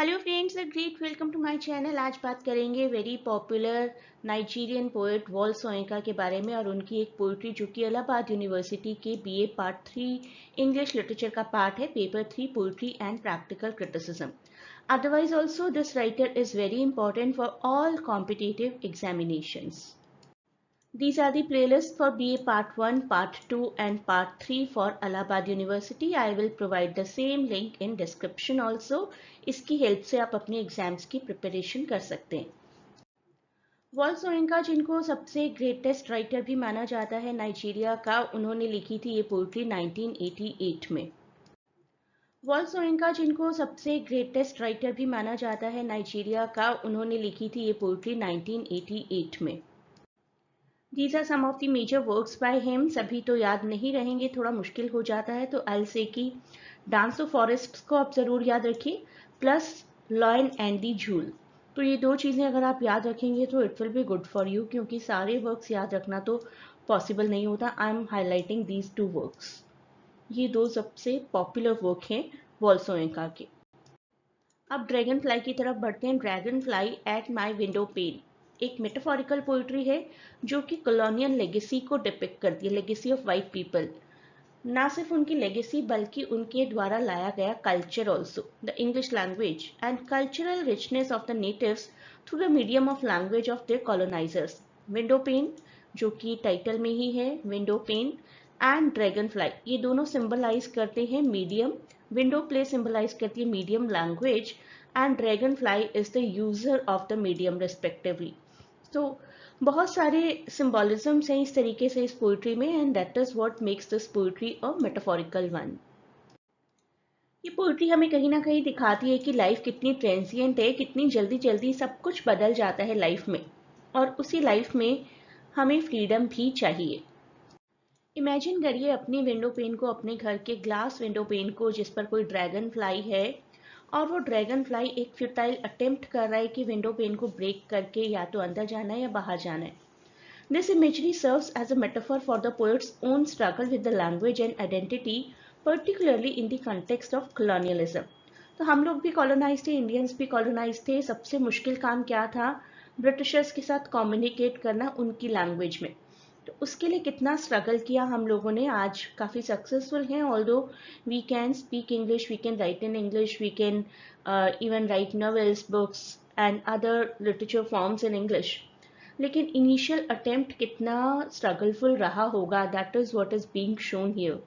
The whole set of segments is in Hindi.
Hello friends, a great welcome to my channel. आज बात करेंगे very popular Nigerian poet Wole Soyinka के बारे में और उनकी एक पोइट्री जो कि इलाहाबाद यूनिवर्सिटी के बीए पार्ट 3 इंग्लिश लिटरेचर का पार्ट है, paper 3 poetry and practical criticism. Otherwise also this writer is very important for all competitive examinations. These are the playlists for BA Part 1, Part 2 and Part 3 for Allahabad University. I will provide the same link in description also. इसकी हेल्प से आप अपने एग्जाम्स की प्रिपरेशन कर सकते हैं. वॉल सोयंका, जिनको सबसे ग्रेटेस्ट राइटर भी माना जाता है नाइजीरिया का, उन्होंने लिखी थी ये पोइट्री 1988 में. वॉल सोयंका, जिनको सबसे ग्रेटेस्ट राइटर भी माना जाता है नाइजीरिया का, उन्होंने लिखी थी ये पोइट्री 1988 में. These are some of the major works by him. सभी तो याद नहीं रहेंगे, थोड़ा मुश्किल हो जाता है, तो I'll say कि डांस ऑफ फॉरेस्ट को आप ज़रूर याद रखिए, प्लस लॉयन एंड दी झूल. तो ये दो चीज़ें अगर आप याद रखेंगे तो it will be good for you, क्योंकि सारे वर्क्स याद रखना तो पॉसिबल नहीं होता. I am highlighting these two works. ये दो सबसे पॉपुलर वर्क हैं वॉल सोयंका के. अब ड्रैगन फ्लाई की तरफ बढ़ते हैं. Dragon fly at my window pane एक मेटाफोरिकल पोइट्री है जो कि कॉलोनियल लेगेसी को डिपिक्ट करती है, लेगेसी ऑफ वाइट पीपल. ना सिर्फ उनकी लेगेसी बल्कि उनके द्वारा लाया गया culture also, the English language and cultural richness of the natives through the medium of language of their colonisers. Window pane, जो कि टाइटल में ही है, window pane and dragon fly, ये दोनों सिंबलाइज करते हैं मीडियम. विंडो प्ले सिंबलाइज करती है medium language and dragon fly is the user of the medium respectively. तो बहुत सारे सिंबॉलिज्म्स हैं इस तरीके से इस पोइट्री में, and that is what makes this poetry a metaphorical one. ये पोइट्री हमें कहीं ना कहीं दिखाती है कि लाइफ कितनी ट्रांजिएंट है, कितनी जल्दी जल्दी सब कुछ बदल जाता है लाइफ में, और उसी लाइफ में हमें फ्रीडम भी चाहिए. इमेजिन करिए अपनी विंडो पेन को, अपने घर के ग्लास विंडो पेन को, जिस पर कोई ड्रैगन फ्लाई है, और वो ड्रैगन फ्लाई एक फ्यूटाइल अटेम्प्ट कर रहा है कि विंडो पेन को ब्रेक करके या तो अंदर जाना है या बाहर जाना है. This imagery serves as a metaphor for the poet's own struggle with the language and identity, particularly in the context of colonialism. तो हम लोग भी कॉलोनाइज थे, इंडियंस भी कॉलोनाइज थे. सबसे मुश्किल काम क्या था? ब्रिटिशर्स के साथ कम्युनिकेट करना उनकी लैंग्वेज में. तो उसके लिए कितना स्ट्रगल किया हम लोगों ने. आज काफ़ी सक्सेसफुल हैं, although we can speak English, we can write in English, we can even write novels, books and other literature forms in English. लेकिन इनिशियल अटेम्प्ट कितना स्ट्रगलफुल रहा होगा, that is what is being shown here.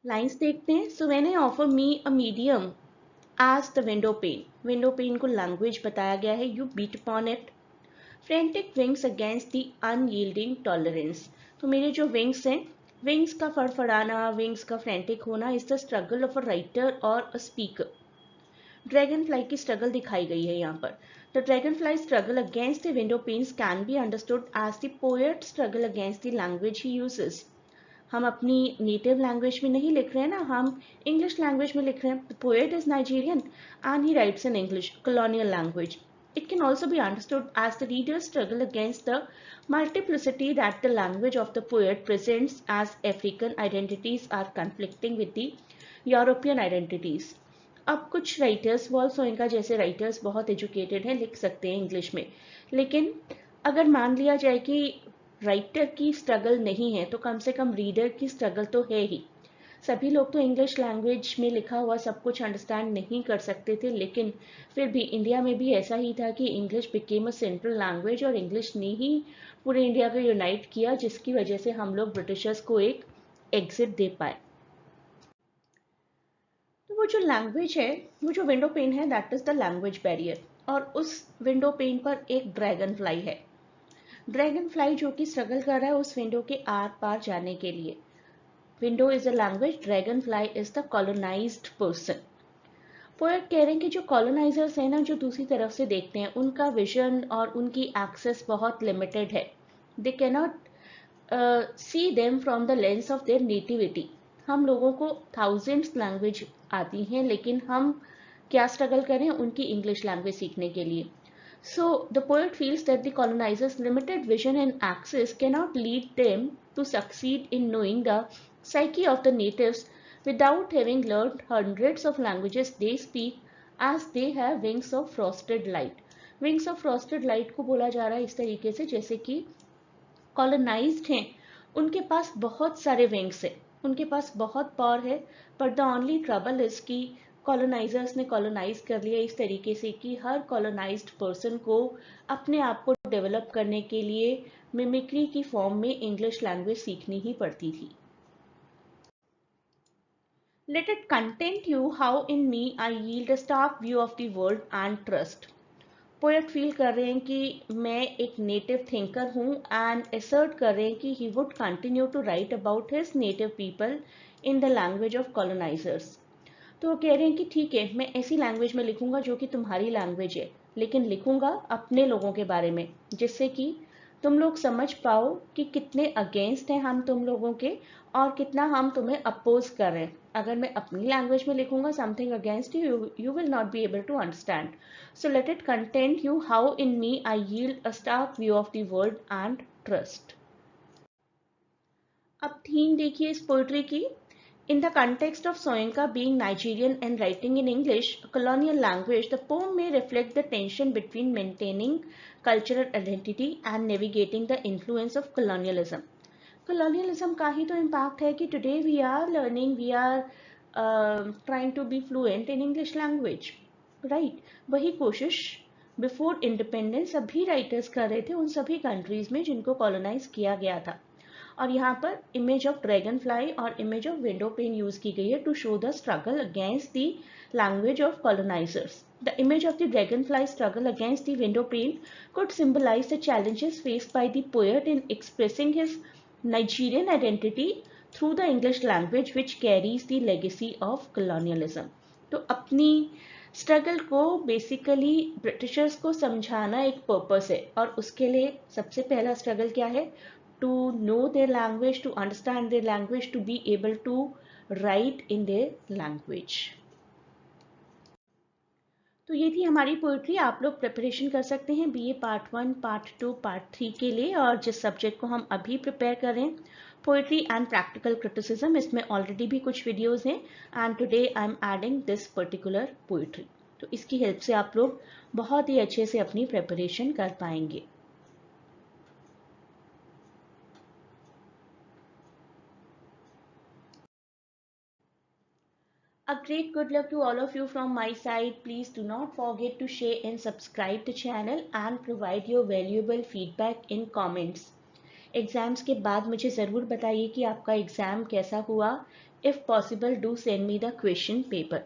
Lines देखते हैं. So when I offer me a medium as the window pane, window pane को लैंग्वेज बताया गया है, you beat upon it frantic wings against the unyielding tolerance. तो मेरे जो विंग्स हैं, विंग्स का फड़फड़ाना, विंग्स का फ्रेंटिक होना is the struggle of a writer और अ स्पीकर. ड्रैगन फ्लाई की स्ट्रगल दिखाई गई है यहाँ पर. The dragonfly struggle against the window panes can be understood as the poet struggle against the language he uses. हम अपनी नेटिव लैंग्वेज में नहीं लिख रहे हैं ना, हम इंग्लिश लैंग्वेज में लिख रहे हैं. The poet is Nigerian and he rights in English, colonial language. It can also be understood as the reader's struggle against the multiplicity that the language of the poet presents, as African identities are conflicting with the European identities. अब कुछ राइटर्स, वॉल सोयंका जैसे राइटर्स बहुत एजुकेटेड हैं, लिख सकते हैं इंग्लिश में, लेकिन अगर मान लिया जाए कि राइटर की स्ट्रगल नहीं है, तो कम से कम रीडर की स्ट्रगल तो है ही. सभी लोग तो इंग्लिश लैंग्वेज में लिखा हुआ सब कुछ अंडरस्टैंड नहीं कर सकते थे, लेकिन फिर भी इंडिया में भी ऐसा ही था कि English became a central language, और इंग्लिश ने ही पूरे इंडिया को यूनाइट किया, जिसकी वजह से हम लोग ब्रिटिशर्स को एक एग्जिट दे पाए. तो वो जो लैंग्वेज है, वो जो विंडो पेन है, that is the language barrier. और उस विंडो पेन पर एक ड्रैगन फ्लाई है. ड्रैगन फ्लाई जो कि स्ट्रगल कर रहा है उस विंडो के आर पार जाने के लिए. Window is a language, dragon fly is the colonised person. Poet कह रहे हैं कि जो कॉलोनाइजर्स हैं ना, जो दूसरी तरफ से देखते हैं, उनका विजन और उनकी एक्सेस बहुत लिमिटेड है. They cannot see them from the lens of their nativity. हम लोगों को थाउजेंड्स लैंग्वेज आती हैं, लेकिन हम क्या स्ट्रगल करें उनकी इंग्लिश लैंग्वेज सीखने के लिए. So the poet feels that the colonizers' limited vision and access cannot lead them to succeed in knowing the psyche of the natives without having learned hundreds of languages they speak, as they have wings of frosted light. Wings of frosted light को बोला जा रहा है इस तरीके से जैसे कि कॉलोनाइज्ड हैं, उनके पास बहुत सारे विंग्स हैं, उनके पास बहुत पावर है, but the only trouble is कि कॉलोनाइजर्स ने कॉलोनाइज कर लिया इस तरीके से कि हर कॉलोनाइज्ड पर्सन को अपने आप को डेवलप करने के लिए मिमिक्री की फॉर्म में इंग्लिश लैंग्वेज सीखनी ही पड़ती थी. Let it content you how in me I yield a stark view of the world and trust. Poet feel कर रहे हैं कि मैं एक नेटिव थिंकर हूँ एंड असर्ट कर रहे हैं कि he would continue to write about his native people in the language of colonisers. तो वो कह रहे हैं कि ठीक है, मैं ऐसी लैंग्वेज में लिखूंगा जो कि तुम्हारी लैंग्वेज है, लेकिन लिखूंगा अपने लोगों के बारे में, जिससे कि तुम लोग समझ पाओ कि कितने अगेंस्ट हैं हम तुम लोगों के और कितना हम तुम्हें अपोज कर रहे हैं. अगर मैं अपनी लैंग्वेज में लिखूंगा something against you, you will not be able to understand. So let it content you how in me I yield a stark view of the world and trust. अब थीम देखिए इस पोएट्री की. In the context of Soyinka being Nigerian and writing in English, a colonial language, the poem may reflect the tension between maintaining cultural identity and navigating the influence of colonialism. Colonialism का ही तो impact है कि today we are learning, we are trying to be fluent in English language, right? वही कोशिश before independence सभी writers कर रहे थे उन सभी countries में जिनको colonize किया गया था. और यहाँ पर इमेज ऑफ ड्रैगन फ्लाई और image of window pane use की गई है to show the struggle against the language of colonisers. The image of the dragonfly struggle against the window pane could symbolize the challenges faced by the poet in expressing his Nigerian identity through the English language which carries the legacy of colonialism. तो अपनी स्ट्रगल को बेसिकली ब्रिटिशर्स को समझाना एक पर्पस है और उसके लिए सबसे पहला स्ट्रगल क्या है? To know their language, to understand their language, to be able to write in their language. तो ये थी हमारी पोइट्री. आप लोग प्रिपरेशन कर सकते हैं बीए पार्ट 1, पार्ट 2, पार्ट 3 के लिए. और जिस सब्जेक्ट को हम अभी प्रिपेयर कर रहे हैं पोइट्री एंड प्रैक्टिकल क्रिटिसिज्म, इसमें ऑलरेडी भी कुछ वीडियोस हैं and today I am adding this particular poetry. तो इसकी हेल्प से आप लोग बहुत ही अच्छे से अपनी प्रिपरेशन कर पाएंगे. A great good luck to all of you from my side. Please do not forget to share and subscribe the channel and provide your valuable feedback in comments. Exams के बाद मुझे ज़रूर बताइए कि आपका एग्ज़ाम कैसा हुआ. If possible, do send me the question paper.